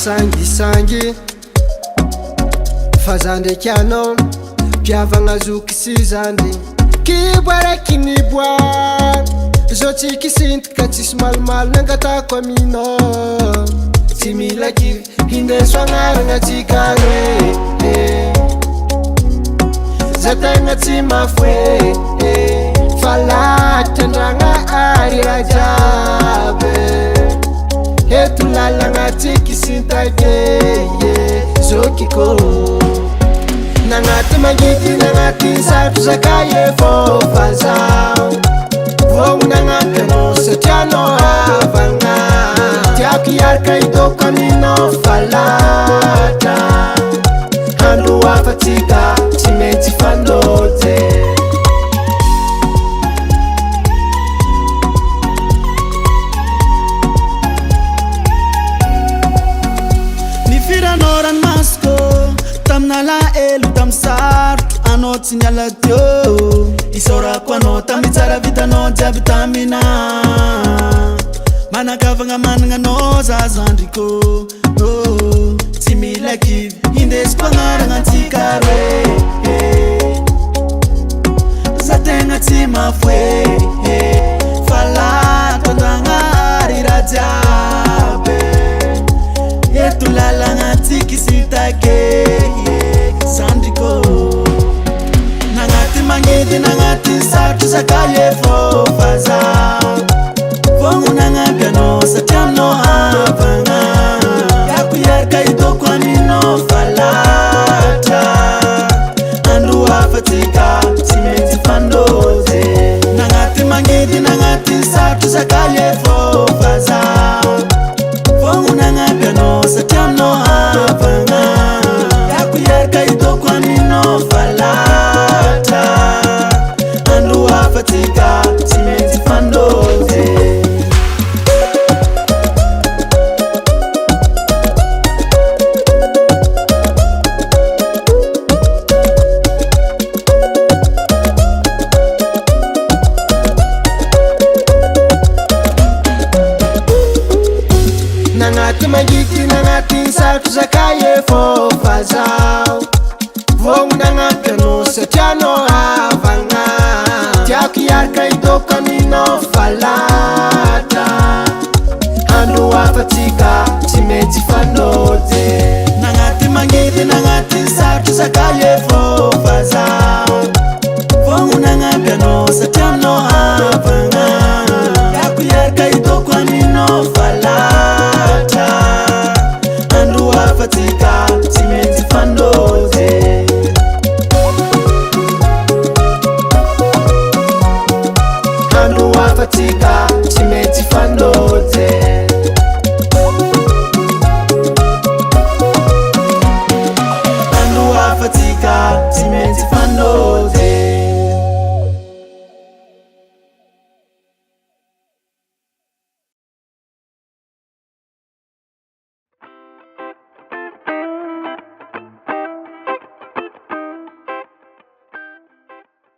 sangisangy fa za ndraiky anao mpiavagna zokisy zany kiboaraky niboa zao tsy kisintika tsisy malimaly nangatako aminao tsy mila kivy hindeso agnaragna tsika roe za tegna tsy mafoe fa latitra andragna ary raha jiaby eto lalagna tsy kisintake zokiko nagnaty mangidy nagnaty sarotro zakaye fô fa zaho vogno nagnampy anao satria anao havagna tiako hiaraka hitoko aminao fa latra andro hafa tsika tsy maintsy fandoje nifiranao ranomasoko tamina laelo tamy sarotro anao tsy niala teo isaorako anao tamy tsara vitanao jiaby tamina manakavagna managna anao zazandriko tsy mila kivy indesiko agnaragna antsika roe za tegna tsy mafoe fa lato andragna ary raha jiaby eto lalagna tsy kisintake zandriko nagnaty magnidy nagnaty sarotro zakaye fô fa zaho vogno nagnampy anao satria aminao havagna tiako hiaraka hitoko aminao fa latra andro hafa tsika tsy maintsy fandoje nagnaty magnidy nagnaty sarotro zakaye fô fa zaho vogno nagnampy anao satria aminao havagna tiako hiaraka hitoko aminao fa latra andro hafa tsika tsy maintsy fandoje nagnaty mangidy nagnaty sarotro zakaye fô fa zaho vogno nagnampy anao satria anao havagna tiako hiaraka hitoko aminao fa latra andro hafa tsika tsy maintsy fandoje nagnaty mangidy nagnaty sarotro zakaye